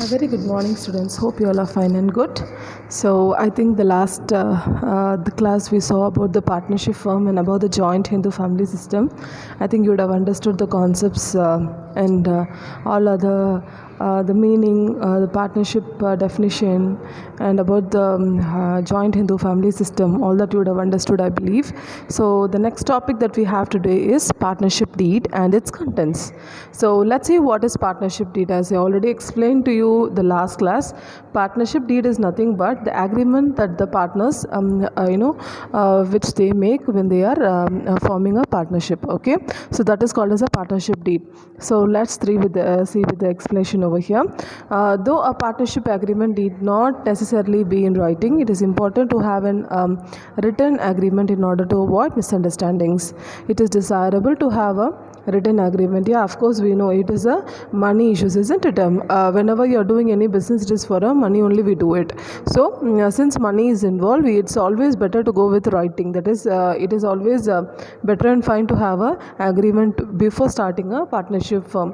A very good morning, students. Hope you all are fine and good. So, I think the last the class we saw about the partnership firm and about the joint Hindu family system. I think you would have understood the concepts and all other the meaning, the partnership definition, and about the joint Hindu family system. All that you would have understood, I believe. So, the next topic that we have today is partnership deed and its contents. So, let's see what is partnership deed. As I already explained to you the last class, partnership deed is nothing but the agreement that the partners which they make when they are forming a partnership. Okay, so that is called as a partnership deed. So let's see with the explanation over here. Though a partnership agreement need not necessarily be in writing, it is important to have an written agreement in order to avoid misunderstandings. It is desirable to have a written agreement. Yeah, of course we know it is a money issues, isn't it? Whenever you are doing any business, it is for a money only we do it. So since money is involved, it's always better to go with writing. That is, it is always better and fine to have a agreement before starting a partnership firm.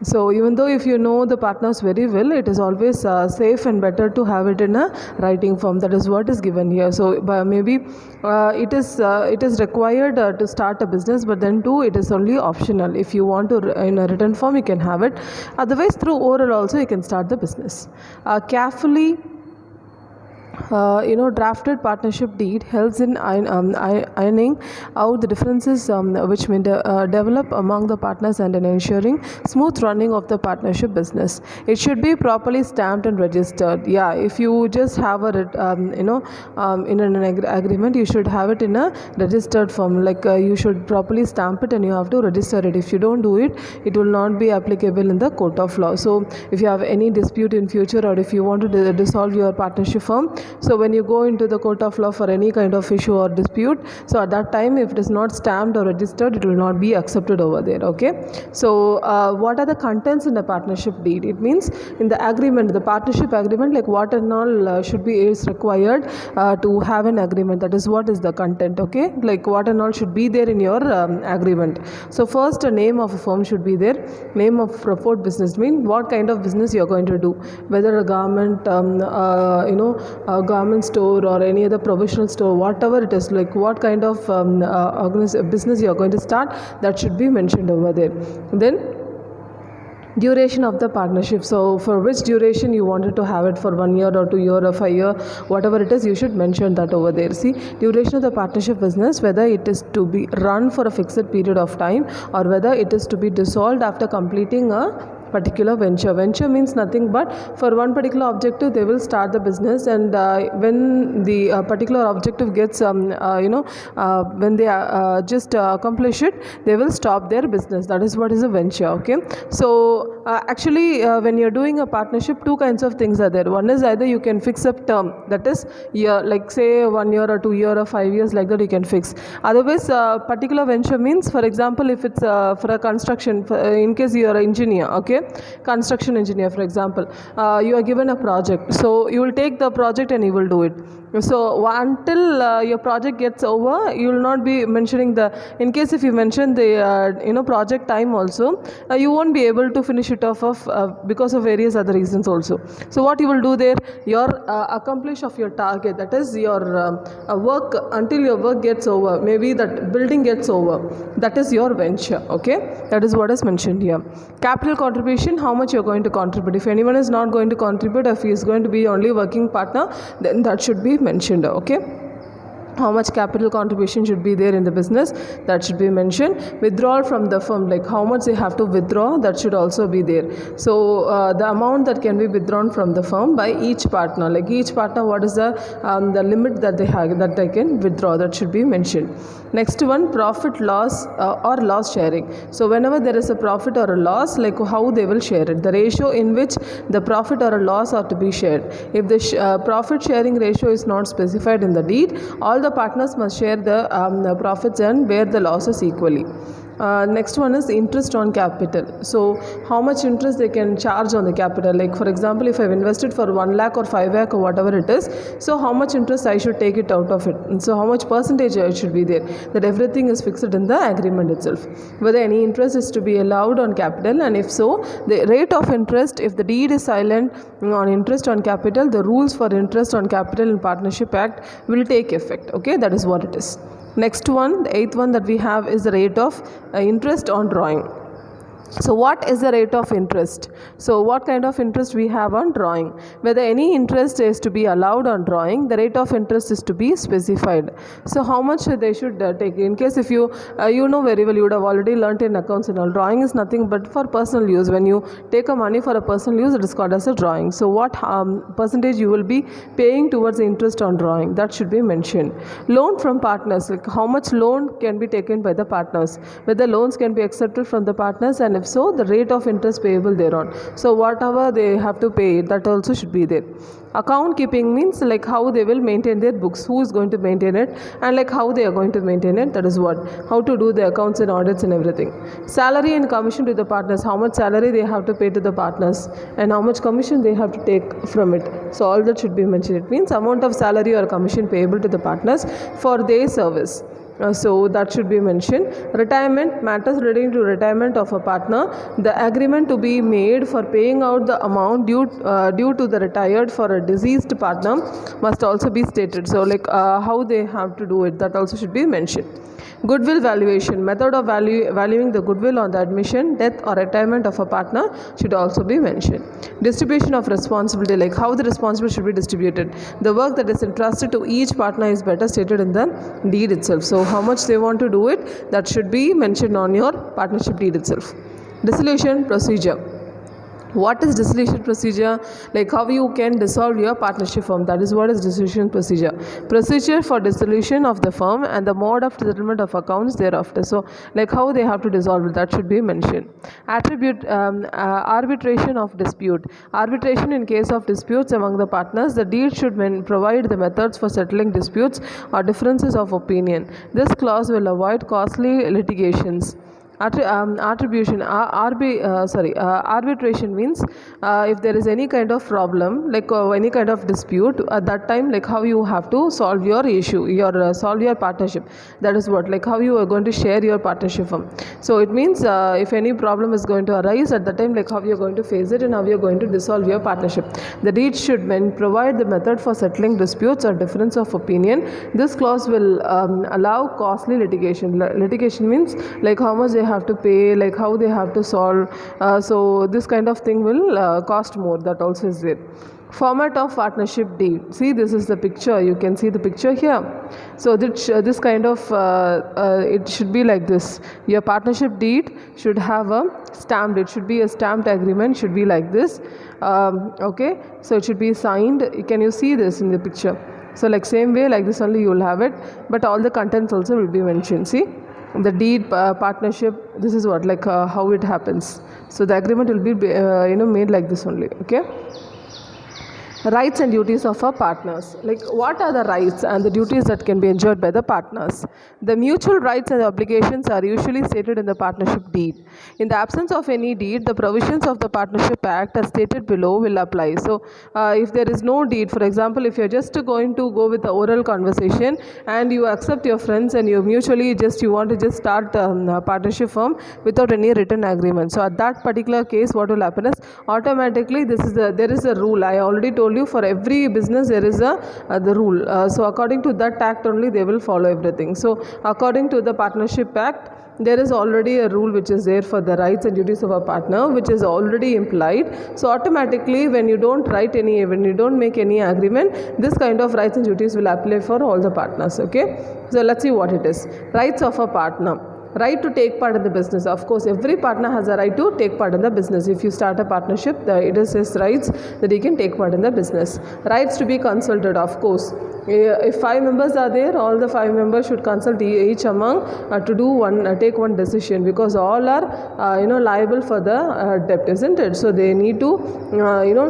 So even though if you know the partners very well, it is always safe and better to have it in a writing form. That is what is given here. So maybe it is required to start a business, but then too it is only optional. If you want to in a written form, you can have it. Otherwise, through oral also you can start the business. Carefully drafted partnership deed helps in ironing out the differences which may develop among the partners and in ensuring smooth running of the partnership business. It should be properly stamped and registered. Yeah, if you just have a in an agreement, you should have it in a registered form. Like you should properly stamp it and you have to register it. If you don't do it, it will not be applicable in the court of law. So if you have any dispute in future, or if you want to dissolve your partnership firm, so when you go into the court of law for any kind of issue or dispute, so at that time if it is not stamped or registered, it will not be accepted over there. Okay, so what are the contents in the partnership deed? It means in the agreement, the partnership agreement, like what and all should be is required to have an agreement. That is what is the content. Okay, like what and all should be there in your agreement. So first, a name of a firm should be there. Name of proposed business mean what kind of business you are going to do, whether a garment garment store or any other provisional store, whatever it is, like what kind of business you are going to start, that should be mentioned over there. Then duration of the partnership, so for which duration you wanted to have it, for 1 year or 2 year or 5 year, whatever it is, you should mention that over there. See, duration of the partnership business, whether it is to be run for a fixed period of time or whether it is to be dissolved after completing a particular venture. Venture means nothing but for one particular objective they will start the business, and when the particular objective gets when they just accomplish it, they will stop their business. That is what is a venture. Okay, so actually when you're doing a partnership, two kinds of things are there. One is either you can fix a term, that is year, like say 1 year or 2 year or 5 years, like that you can fix. Otherwise particular venture means, for example, if it's for a construction, in case you are an engineer, okay, construction engineer for example, you are given a project, so you will take the project and you will do it. So until your project gets over, you will not be mentioning the, in case if you mention the project time also, you won't be able to finish it off because of various other reasons also. So what you will do there, your accomplish of your target, that is your work, until your work gets over, maybe that building gets over, that is your venture. Okay, that is what is mentioned here. Capital contribution, how much you are going to contribute. If anyone is not going to contribute, if he is going to be only working partner, then that should be mentioned. Okay, how much capital contribution should be there in the business, that should be mentioned. Withdrawal from the firm, like how much they have to withdraw, that should also be there. So the amount that can be withdrawn from the firm by each partner, like each partner, what is the limit that they have, that they can withdraw, that should be mentioned. Next one, profit loss or loss sharing. So whenever there is a profit or a loss, like how they will share it, the ratio in which the profit or a loss are to be shared. If the profit sharing ratio is not specified in the deed, all the partners must share the profits and bear the losses equally. Next one is interest on capital. So how much interest they can charge on the capital. Like for example, if I've invested for 1 lakh or 5 lakh or whatever it is, so how much interest I should take it out of it. And so how much percentage it should be there. That everything is fixed in the agreement itself. Whether any interest is to be allowed on capital, and if so, the rate of interest, if the deed is silent on interest on capital, the rules for interest on capital in Partnership Act will take effect. Okay, that is what it is. Next one, the 8th one that we have is the rate of interest on drawing. So what is the rate of interest? So what kind of interest we have on drawing? Whether any interest is to be allowed on drawing, the rate of interest is to be specified. So how much they should take? In case if you you know very well, you would have already learnt in accounts and all, drawing is nothing but for personal use. When you take a money for a personal use, it is called as a drawing. So what percentage you will be paying towards the interest on drawing, that should be mentioned. Loan from partners, like how much loan can be taken by the partners, whether loans can be accepted from the partners, and if so, the rate of interest payable thereon. So whatever they have to pay, that also should be there. Account keeping means like how they will maintain their books, who is going to maintain it, and like how they are going to maintain it, that is what, how to do the accounts and audits and everything. Salary and commission to the partners, how much salary they have to pay to the partners and how much commission they have to take from it. So all that should be mentioned. It means amount of salary or commission payable to the partners for their service. So that should be mentioned. Retirement, matters relating to retirement of a partner, the agreement to be made for paying out the amount due to the retired for a deceased partner must also be stated. So like how they have to do it, that also should be mentioned. Goodwill valuation, method of valuing the goodwill on the admission, death or retirement of a partner should also be mentioned. Distribution of responsibility, like how the responsibility should be distributed. The work that is entrusted to each partner is better stated in the deed itself. So how much they want to do it, that should be mentioned on your partnership deed itself. Dissolution procedure. What is dissolution procedure? Like how you can dissolve your partnership firm, that is what is dissolution procedure. Procedure for dissolution of the firm and the mode of settlement of accounts thereafter. So like how they have to dissolve it, that should be mentioned. Arbitration of dispute. Arbitration in case of disputes among the partners, the deed should provide the methods for settling disputes or differences of opinion. This clause will avoid costly litigations. Arbitration means if there is any kind of problem, like any kind of dispute, at that time, like how you have to solve your issue, solve your partnership. That is what, like how you are going to share your partnership firm. So it means if any problem is going to arise at that time, like how you are going to face it and how you are going to dissolve your partnership. The deed should provide the method for settling disputes or difference of opinion. This clause will allow costly litigation. Litigation means like how much they have to pay, like how they have to solve. So this kind of thing will cost more, that also is there. Format of partnership deed. See, this is the picture, you can see the picture here. So this kind of it should be like this. Your partnership deed should have a stamped, it should be a stamped agreement, should be like this. Okay, so it should be signed. Can you see this in the picture? So like same way, like this only you will have it, but all the contents also will be mentioned. See, the deed, partnership, this is what, like how it happens. So the agreement will be made like this only. Okay. Rights and duties of our partners. Like what are the rights and the duties that can be enjoyed by the partners? The mutual rights and obligations are usually stated in the partnership deed. In the absence of any deed, the provisions of the Partnership Act as stated below will apply. So if there is no deed, for example, if you're just going to go with the oral conversation and you accept your friends and you mutually you want to just start a partnership firm without any written agreement. So at that particular case, what will happen is automatically there is a rule. I already told you, for every business there is the rule. So according to that act only they will follow everything. So according to the Partnership Act, there is already a rule which is there for the rights and duties of a partner, which is already implied. So automatically when you don't make any agreement, this kind of rights and duties will apply for all the partners. Okay, so let's see what it is. Rights of a partner. Right to take part in the business. Of course, every partner has a right to take part in the business. If you start a partnership, it is his rights that he can take part in the business. Rights to be consulted, of course. If 5 members are there, all the 5 members should consult each among to do take one decision, because all are liable for the debt, isn't it? So they need to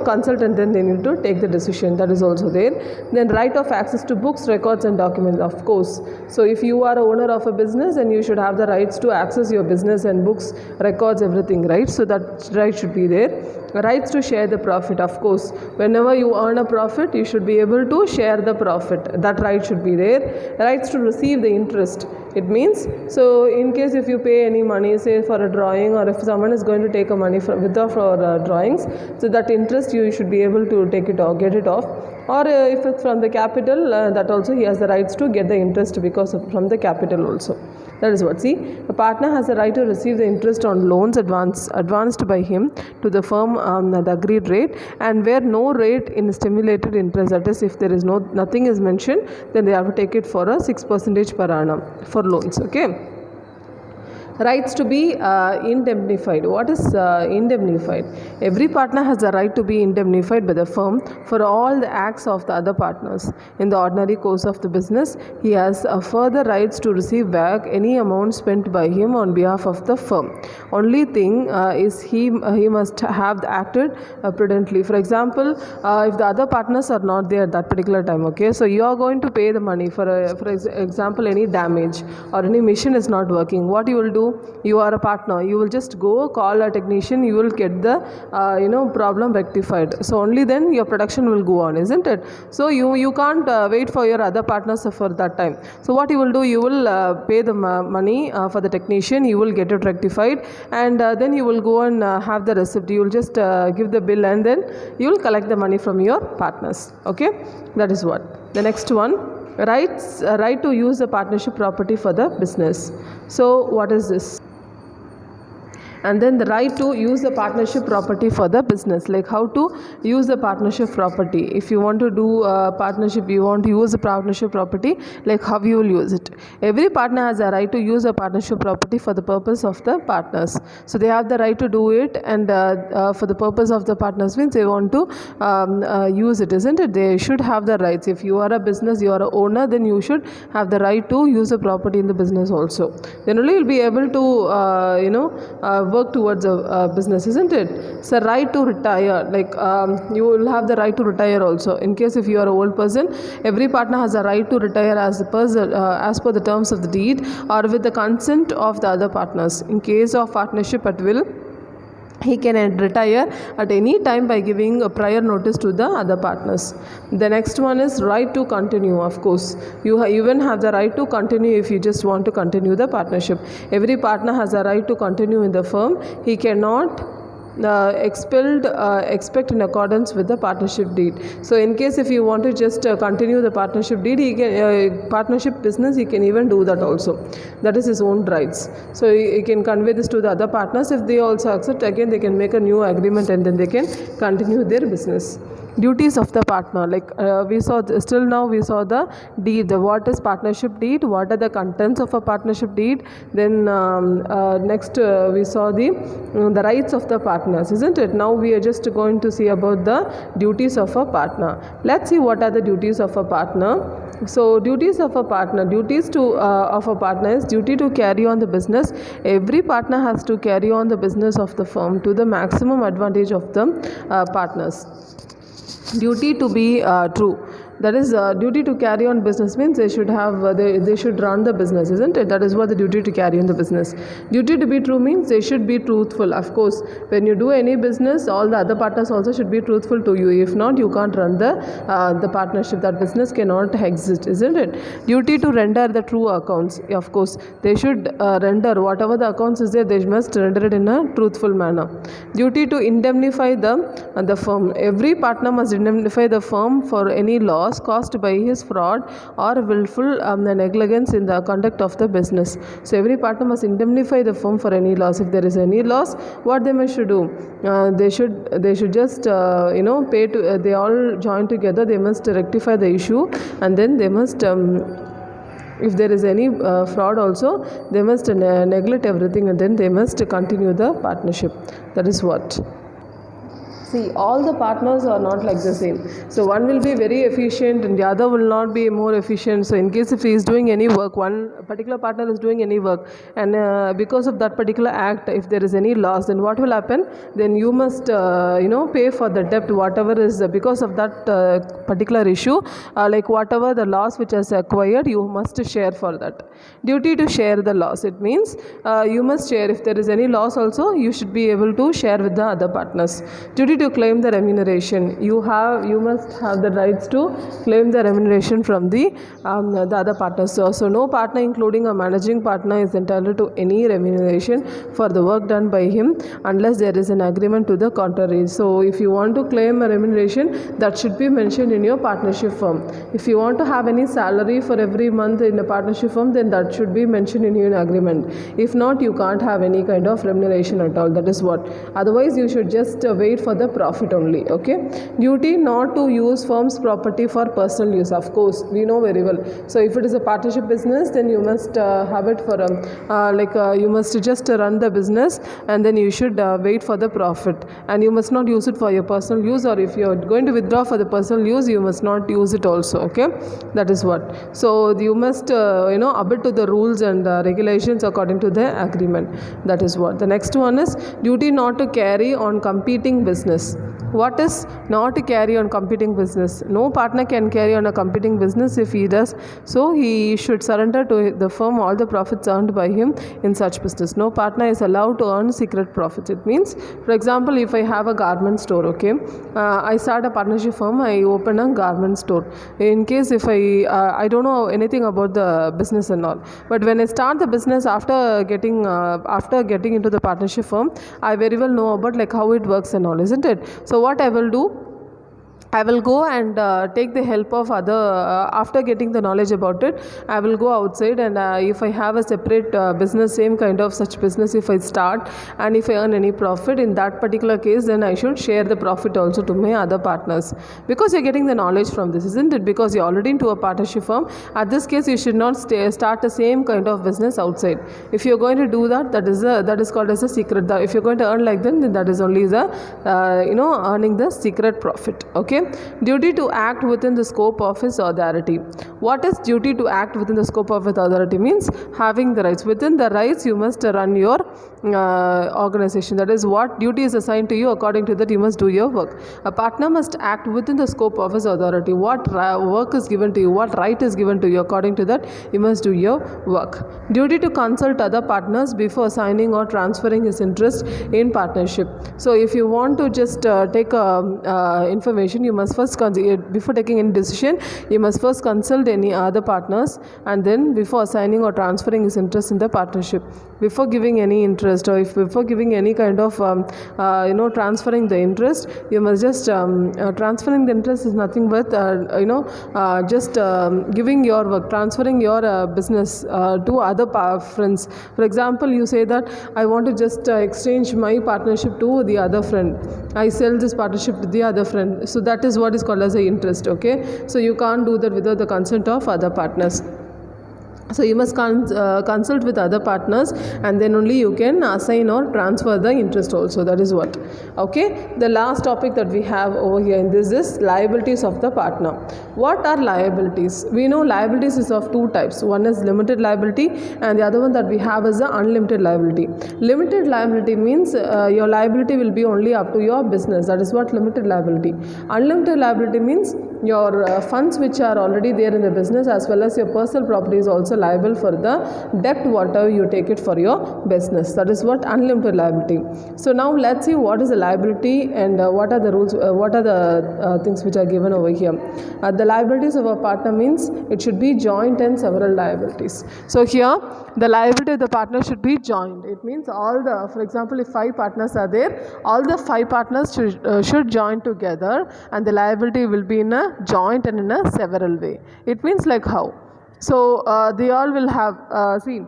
consult, and then they need to take the decision. That is also there. Then right of access to books, records and documents, of course. So if you are a owner of a business, then you should have the rights to access your business and books, records, everything, right? So that right should be there. Rights to share the profit, of course. Whenever you earn a profit, you should be able to share the profit. That right should be there. Rights to receive the interest. It means, so in case if you pay any money, say for a drawing, or if someone is going to take a money withdraw for drawings, so that interest you should be able to take it off, get it off. Or if it's from the capital, that also he has the rights to get the interest because from the capital also. That is what. See, a partner has the right to receive the interest on loans advanced by him to the firm the agreed rate, and where no rate in stimulated interest, that is, if there is nothing is mentioned, then they have to take it for a 6% per annum for loans. Okay. Rights to be indemnified. What is indemnified? Every partner has the right to be indemnified by the firm for all the acts of the other partners. In the ordinary course of the business, he has further rights to receive back any amount spent by him on behalf of the firm. Only thing is he must have acted prudently. For example, if the other partners are not there at that particular time, okay, so you are going to pay the money for example, any damage or any machine is not working. What you will do? You are a partner, you will just go call a technician, you will get the problem rectified. So only then your production will go on, isn't it? So you can't wait for your other partners for that time. So what you will do, you will pay the money for the technician, you will get it rectified, and then you will go and have the receipt. You will just give the bill, and then you will collect the money from your partners. Okay, that is what. The next one, right to use the partnership property for the business. So what is this? And then the right to use the partnership property for the business, like how to use the partnership property. If you want to do a partnership, you want to use the partnership property, like how you will use it. Every partner has a right to use a partnership property for the purpose of the partners. So they have the right to do it, and for the purpose of the partners means they want to use it, isn't it? They should have the rights. If you are a business, you are an owner, then you should have the right to use the property in the business also. Then only you'll be able to work towards a business, isn't it? So right to retire, like you will have the right to retire also. In case if you are an old person, every partner has a right to retire as per the terms of the deed or with the consent of the other partners. In case of partnership at will, he can retire at any time by giving a prior notice to the other partners. The next one is right to continue. Of course, you even have the right to continue if you just want to continue the partnership. Every partner has a right to continue in the firm. He cannot expect in accordance with the partnership deed. So in case if you want to just continue the partnership deed, he can partnership business, he can even do that also. That is his own rights. So he can convey this to the other partners. If they also accept, again they can make a new agreement, and then they can continue their business. Duties of the partner, like we saw still now we saw the deed, what is partnership deed, what are the contents of a partnership deed. Then next we saw the rights of the partners, isn't it? Now we are just going to see about the duties of a partner. Let's see what are the duties of a partner. So duties of a partner, of a partner is duty to carry on the business. Every partner has to carry on the business of the firm to the maximum advantage of the partners. Duty to be true, that is duty to carry on business means they should have they should run the business, isn't it? That is what the duty to carry on the business. Duty to be true means they should be truthful. Of course, when you do any business, all the other partners also should be truthful to you. If not, you can't run the partnership. That business cannot exist, isn't it? Duty to render the true accounts. Of course, they should render whatever the accounts is there, they must render it in a truthful manner. Duty to indemnify the firm. Every partner must indemnify the firm for any loss caused by his fraud or willful negligence in the conduct of the business. So every partner must indemnify the firm for any loss. If there is any loss, what they must do? They should just pay to. They all join together. They must rectify the issue, and then they must. If there is any fraud also, they must neglect everything, and then they must continue the partnership. That is what. See, all the partners are not like the same. So one will be very efficient and the other will not be more efficient. So in case if he is doing any work, one particular partner is doing any work, and because of that particular act, if there is any loss, then what will happen? Then you must pay for the debt, whatever is because of that particular issue, like whatever the loss which has acquired, you must share for that. Duty to share the loss. It means you must share. If there is any loss also, you should be able to share with the other partners. Duty to claim the remuneration. You must have the rights to claim the remuneration from the other partners. So no partner, including a managing partner, is entitled to any remuneration for the work done by him unless there is an agreement to the contrary. So if you want to claim a remuneration, that should be mentioned in your partnership firm. If you want to have any salary for every month in a partnership firm, then that should be mentioned in your agreement. If not, you can't have any kind of remuneration at all. That is what. Otherwise, you should just wait for the profit only. Okay. Duty not to use firm's property for personal use. Of course, we know very well. So if it is a partnership business, then you must have it for you must just run the business, and then you should wait for the profit, and you must not use it for your personal use, or if you are going to withdraw for the personal use, you must not use it also. Okay, that is what. So you must abide to the rules and regulations according to the agreement. That is what. The next one is duty not to carry on competing business. What is not to carry on competing business? No partner can carry on a competing business. If he does so, he should surrender to the firm all the profits earned by him in such business. No partner is allowed to earn secret profits. It means, for example, if I have a garment store, okay, I start a partnership firm, I open a garment store. In case if I don't know anything about the business and all, but when I start the business after getting into the partnership firm, I very well know about like how it works and all, isn't it? So what I will do, I will go and take the help of other, after getting the knowledge about it, I will go outside, and if I have a separate business, same kind of such business, if I start and if I earn any profit, in that particular case, then I should share the profit also to my other partners, because you're getting the knowledge from this, isn't it? Because you're already into a partnership firm. At this case, you should not start the same kind of business outside. If you're going to do that, that is called as a secret. If you're going to earn like that, then that is only the earning the secret profit. Okay. Duty to act within the scope of his authority. What is duty to act within the scope of his authority? Means having the rights. Within the rights, you must run your organization. That is what duty is assigned to you. According to that, you must do your work. A partner must act within the scope of his authority. What work is given to you, what right is given to you, according to that, you must do your work. Duty to consult other partners before signing or transferring his interest in partnership. So if you want to just take information, you must first before taking any decision, you must first consult any other partners, and then before signing or transferring his interest in the partnership, before giving any interest, or if before giving any kind of transferring the interest, you must just transferring the interest is nothing but just giving your work, transferring your business to other friends. For example, you say that I want to just exchange my partnership to the other friend. I sell this partnership to the other friend. So that is what is called as an interest. Okay, so you can't do that without the consent of other partners. So you must consult with other partners, and then only you can assign or transfer the interest also. That is what. Okay, the last topic that we have over here in this is liabilities of the partner. What are liabilities? We know liabilities is of two types. One is limited liability, and the other one that we have is the unlimited liability. Limited liability means your liability will be only up to your business. That is what limited liability. Unlimited liability means your funds which are already there in the business, as well as your personal property, is also liable for the debt whatever you take it for your business. That is what unlimited liability. So now let's see what is the liability and what are the rules, what are the things which are given over here. The liabilities of a partner means it should be joint and several liabilities. So here the liability of the partner should be joint. It means all the, for example, if 5 partners are there, all the 5 partners should join together, and the liability will be in a joint and in a several way. It means like how? So they all will have, see,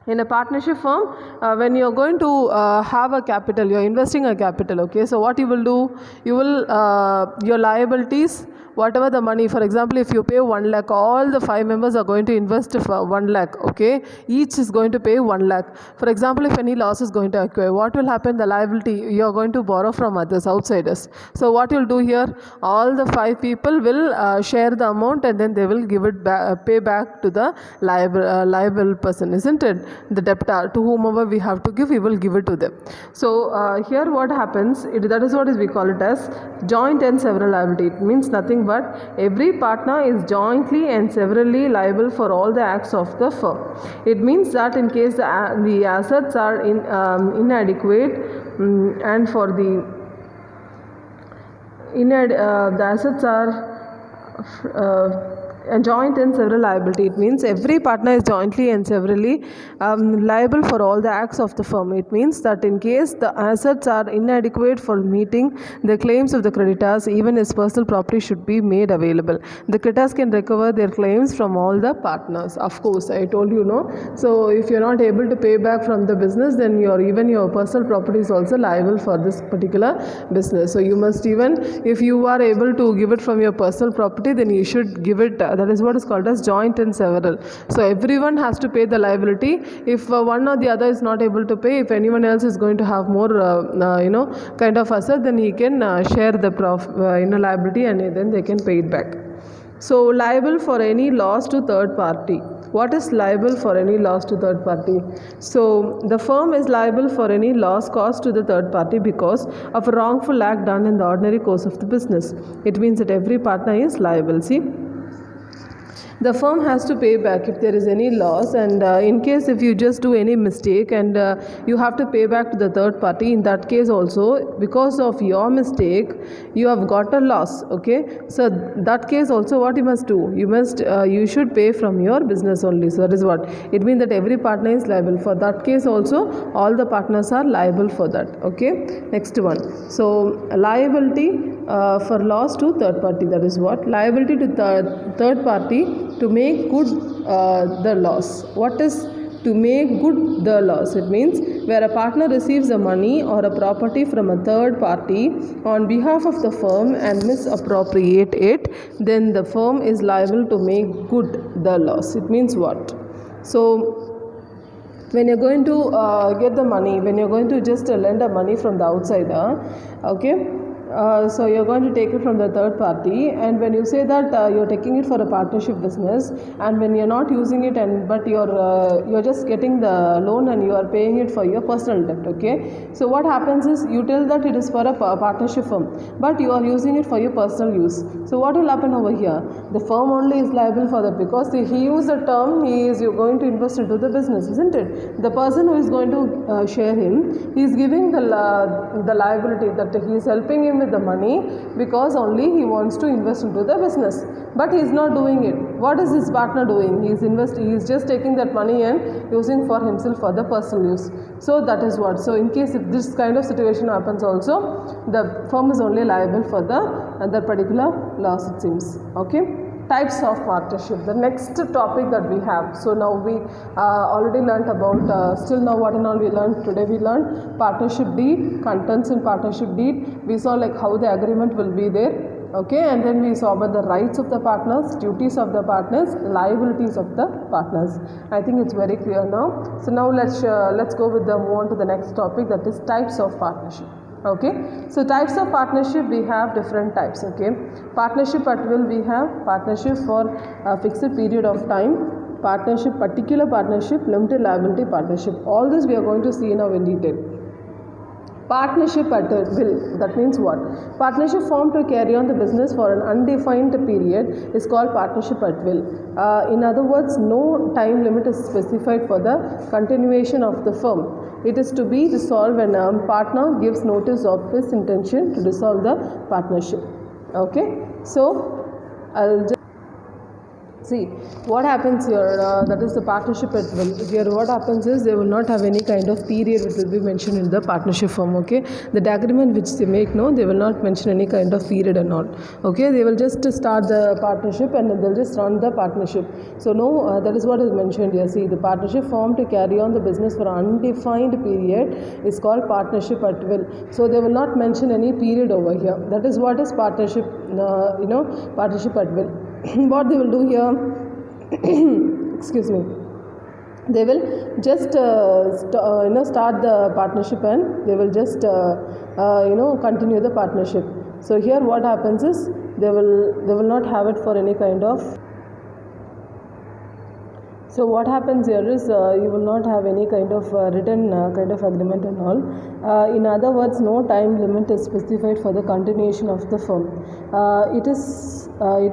in a partnership firm, when you are going to have a capital, you are investing a capital, okay, so what you will do, you will, your liabilities whatever the money, for example, if you pay 1 lakh, all the 5 members are going to invest 1 lakh, okay? Each is going to pay 1 lakh. For example, if any loss is going to occur, what will happen? The liability, you are going to borrow from others, outsiders. So what you'll do here, all the 5 people will share the amount, and then they will give it back, pay back to the liable person, isn't it? The debtor, to whomever we have to give, we will give it to them. So here what happens, that is what we call it as joint and several liability. It means nothing but every partner is jointly and severally liable for all the acts of the firm. It means that in case the assets are inadequate, and for the assets are joint and several liability. It means every partner is jointly and severally liable for all the acts of the firm. It means that in case the assets are inadequate for meeting the claims of the creditors, even his personal property should be made available. The creditors can recover their claims from all the partners. Of course, I told you, no. So if you're not able to pay back from the business, then even your personal property is also liable for this particular business. So you must, even if you are able to give it from your personal property, then you should give it. That is what is called as joint and several. So everyone has to pay the liability. If one or the other is not able to pay, if anyone else is going to have more kind of asset, then he can share the liability, and then they can pay it back. So liable for any loss to third party. What is liable for any loss to third party? So the firm is liable for any loss caused to the third party because of a wrongful act done in the ordinary course of the business. It means that every partner is liable. See, the firm has to pay back if there is any loss, and in case if you just do any mistake and you have to pay back to the third party, in that case also, because of your mistake, you have got a loss, okay? So that case also, what you must do, you should pay from your business only. So that is what it means, that every partner is liable. For that case also, all the partners are liable for that, okay? Next one. So liability for loss to third party. That is what liability to third party to make good the loss. What is to make good the loss? It means where a partner receives the money or a property from a third party on behalf of the firm and misappropriate it, then the firm is liable to make good the loss. It means what? So when you're going to get the money, when you're going to just lend a money from the outsider, okay, so you're going to take it from the third party, and when you say that you're taking it for a partnership business, and when you're not using it, but you're just getting the loan and you are paying it for your personal debt, okay? So what happens is, you tell that it is for a partnership firm, but you are using it for your personal use. So what will happen over here? The firm only is liable for that, because he used the term, you're going to invest into the business, isn't it? The person who is going to share him, he is giving the liability, that he is helping him with the money because only he wants to invest into the business, but he is not doing it. What is his partner doing? He is just taking that money and using for himself for the personal use. So that is what. So in case if this kind of situation happens also, the firm is only liable for the particular loss, it seems, okay? Types of partnership, the next topic that we have. So now we already learnt about, still now what and all we learned today. We learned partnership deed, contents in partnership deed. We saw like how the agreement will be there, okay, and then we saw about the rights of the partners, duties of the partners, liabilities of the partners. I think it's very clear now. So now let's go with move on to the next topic, that is types of partnership. Okay, so types of partnership, we have different types, okay? Partnership at will, we have partnership for a fixed period of time, partnership, particular partnership, limited liability partnership. All this we are going to see now in detail. Partnership at will, that means what? Partnership formed to carry on the business for an undefined period is called partnership at will. In other words, no time limit is specified for the continuation of the firm. It is to be dissolved when a partner gives notice of his intention to dissolve the partnership. Okay, so See, what happens here, that is the partnership at will. Here what happens is they will not have any kind of period which will be mentioned in the partnership form, okay. The agreement which they make, no, they will not mention any kind of period and all, okay. They will just start the partnership and they'll just run the partnership. So no, that is what is mentioned here. See, the partnership formed to carry on the business for an undefined period is called partnership at will. So they will not mention any period over here. That is what is partnership, partnership at will. What they will do here, excuse me, they will just start the partnership and they will just continue the partnership. So here what happens is they will not have it for any kind of. So what happens here is you will not have any kind of written kind of agreement and all. In other words, no time limit is specified for the continuation of the firm. It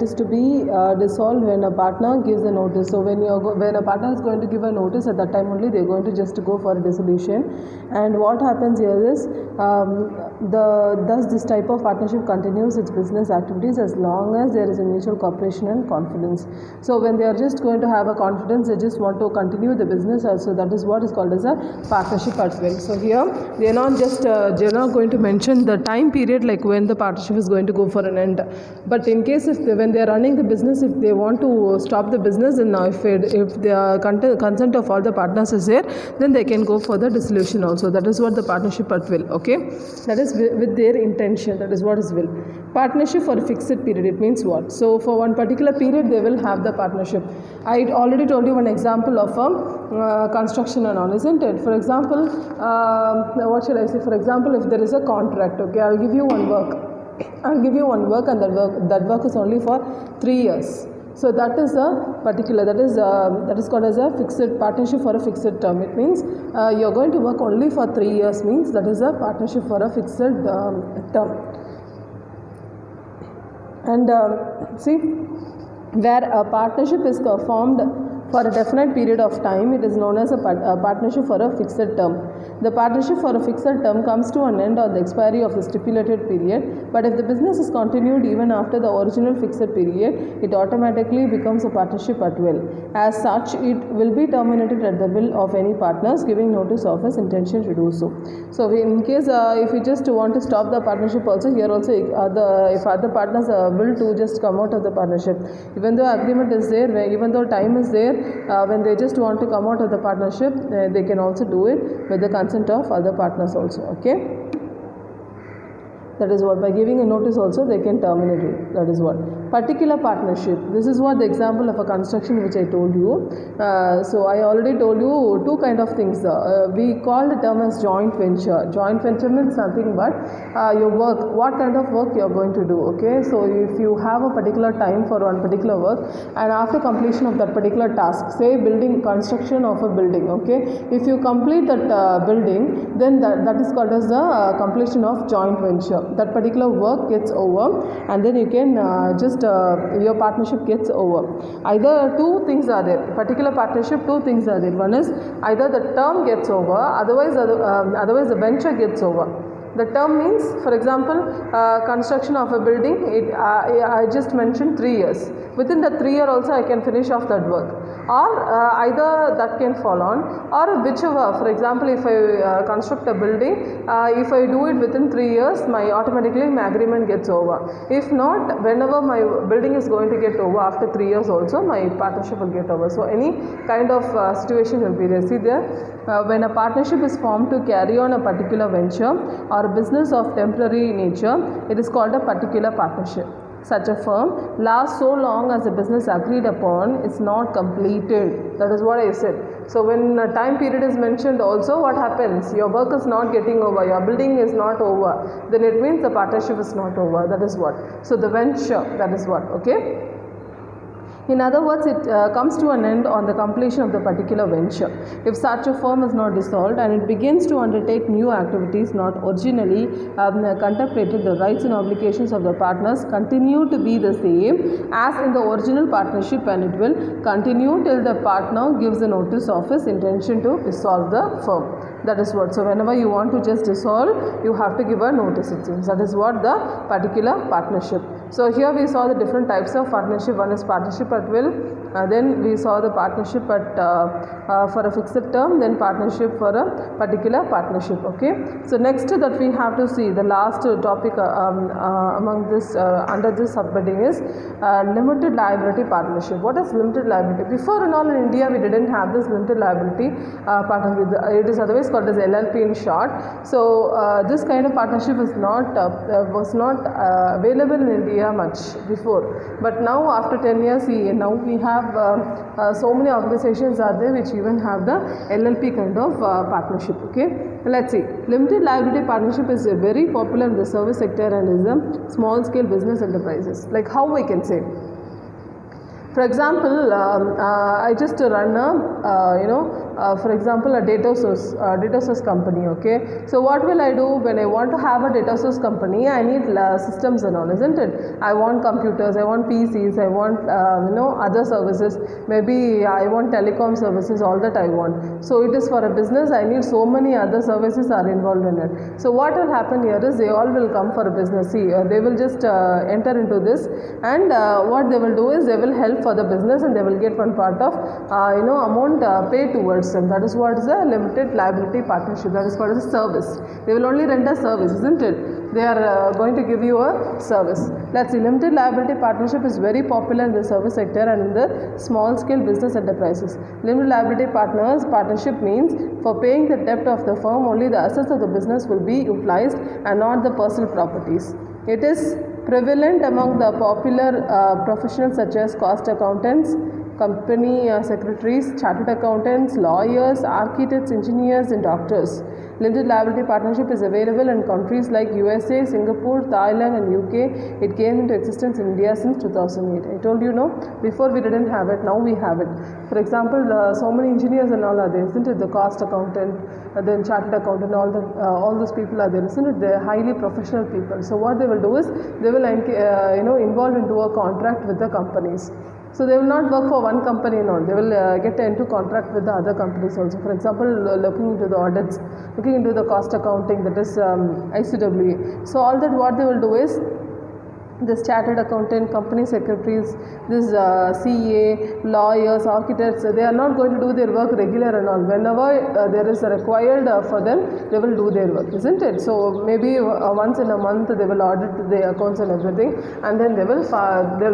is to be dissolved when a partner gives a notice. So when a partner is going to give a notice, at that time only they are going to just go for a dissolution. And what happens here is thus this type of partnership continues its business activities as long as there is a mutual cooperation and confidence. So when they are just going to have a confidence, they just want to continue the business also. That is what is called as a partnership at will. So here they are not just they are not going to mention the time period like when the partnership is going to go for an end. But in case when they are running the business, if they want to stop the business, then if the consent of all the partners is there, then they can go for the dissolution also. That is what the partnership at will, okay. That is with their intention. That is what is will. Partnership for a fixed period, it means what? So for one particular period they will have the partnership. I already told you one example of a construction and all, isn't it? For example, what shall I say? For example, if there is a contract, okay, I'll give you one work and that work is only for 3 years. So that is a particular, that is called as a fixed partnership for a fixed term. It means you are going to work only for 3 years, means that is a partnership for a fixed term. And see, where a partnership is formed for a definite period of time, it is known as a partnership for a fixed term. The partnership for a fixed term comes to an end on the expiry of the stipulated period, but if the business is continued even after the original fixed period, it automatically becomes a partnership at will. As such, it will be terminated at the will of any partners giving notice of his intention to do so. So in case if you just want to stop the partnership also, here also if other partners will to just come out of the partnership, even though agreement is there, even though time is there, when they just want to come out of the partnership, they can also do it with the consent of other partners also, okay. That is what, by giving a notice also they can terminate it. That is what. Particular partnership. This is what the example of a construction which I told you. So I already told you two kind of things. We call the term as joint venture. Joint venture means nothing but your work, what kind of work you are going to do, okay. So if you have a particular time for one particular work, and after completion of that particular task, say building, construction of a building, okay, if you complete that building, then that is called as the completion of joint venture. That particular work gets over, and then you can your partnership gets over. Either two things are there. Particular partnership, two things are there. One is either the term gets over, otherwise the venture gets over. The term means, for example, construction of a building, I just mentioned 3 years. Within the 3 year also I can finish off that work. Or either that can fall on, or whichever. For example, if I construct a building, if I do it within 3 years, automatically my agreement gets over. If not, whenever my building is going to get over after 3 years also, my partnership will get over. So any kind of situation will be there. See there, when a partnership is formed to carry on a particular venture or business of temporary nature, it is called a particular partnership. Such a firm lasts so long as the business agreed upon is not completed. That is what I said. So when a time period is mentioned also, what happens? Your work is not getting over, your building is not over, then it means the partnership is not over. That is what. So the venture, that is what, okay. In other words, it comes to an end on the completion of the particular venture. If such a firm is not dissolved and it begins to undertake new activities not originally contemplated, the rights and obligations of the partners continue to be the same as in the original partnership, and it will continue till the partner gives a notice of his intention to dissolve the firm. That is what. So whenever you want to just dissolve, you have to give a notice, it seems. That is what the particular partnership. So here we saw the different types of partnership. One is partnership at will, Then we saw the partnership for a fixed term, then partnership for a particular partnership. Okay, so next that we have to see the last topic among this under this subheading is limited liability partnership. What is limited liability? Before and all in India we didn't have this limited liability partnership. It is otherwise called as LLP in short. So this kind of partnership was not available in India much before, but now after 10 years now we have so many organizations are there which even have the LLP kind of partnership. Okay, let's see. Limited liability partnership is very popular in the service sector and is a small scale business enterprises. Like how we can say, for example, I just run for example, a data source company. Okay, so what will I do when I want to have a data source company? I need systems and all, isn't it? I want computers, I want PCs, I want other services. Maybe I want telecom services, all that I want. So it is for a business. I need so many other services are involved in it. So what will happen here is they all will come for a business. See, they will just enter into this, and what they will do is they will help for the business, and they will get one part of amount paid towards them. That is what is a limited liability partnership. That is called as a service. They will only render service, isn't it? They are going to give you a service. Let's see. Limited liability partnership is very popular in the service sector and in the small scale business enterprises. Limited liability partnership means for paying the debt of the firm, only the assets of the business will be utilized and not the personal properties. It is prevalent among the popular professionals such as cost accountants, company secretaries, chartered accountants, lawyers, architects, engineers and doctors. Limited liability partnership is available in countries like USA, Singapore, Thailand and UK. It came into existence in India since 2008. I told you, before we didn't have it, now we have it. For example, so many engineers and all are there, isn't it? The cost accountant, then chartered accountant, all those people are there, isn't it? They're highly professional people. So what they will do is they will involve into a contract with the companies. So they will not work for one company and all. They will get into contract with the other companies also. For example, looking into the audits, looking into the cost accounting, that is ICWA. So all that what they will do is this chartered accountant, company secretaries, this CA, lawyers, architects, they are not going to do their work regular and all. Whenever there is a required for them, they will do their work, isn't it? So maybe once in a month they will audit the accounts and everything, and then they will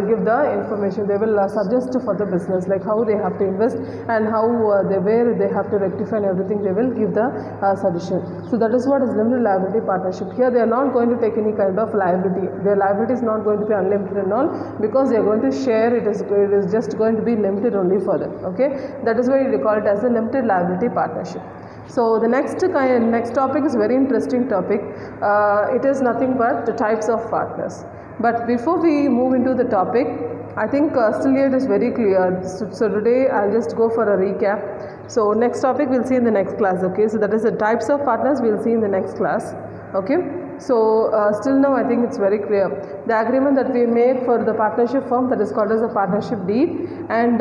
give the information. They will suggest for the business like how they have to invest and how where they have to rectify and everything. They will give the suggestion. So that is what is limited liability partnership. Here they are not going to take any kind of liability. Their liability is not going to be unlimited and all, because they are going to share. It is just going to be limited only for them. Okay, that is why we call it as a limited liability partnership. So the next topic is very interesting topic. It is nothing but the types of partners. But before we move into the topic, I think still here it is very clear. So today I'll just go for a recap. So next topic we'll see in the next class. Okay, so that is the types of partners we'll see in the next class. Okay. So still now I think it's very clear. The agreement that we made for the partnership firm, that is called as a partnership deed, and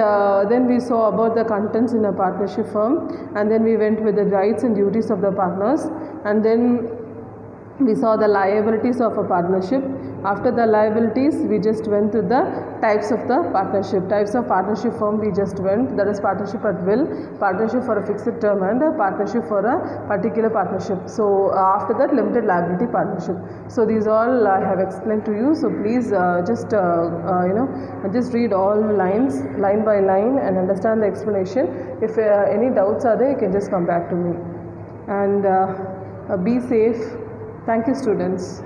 then we saw about the contents in a partnership firm, and then we went with the rights and duties of the partners, and then we saw the liabilities of a partnership. After the liabilities, we just went to the types of the partnership. Types of partnership firm we just went, that is partnership at will, partnership for a fixed term and a partnership for a particular partnership. So after that, limited liability partnership. So these all I have explained to you. So please just read all lines line by line and understand the explanation. If any doubts are there, you can just come back to me. And be safe. Thank you, students.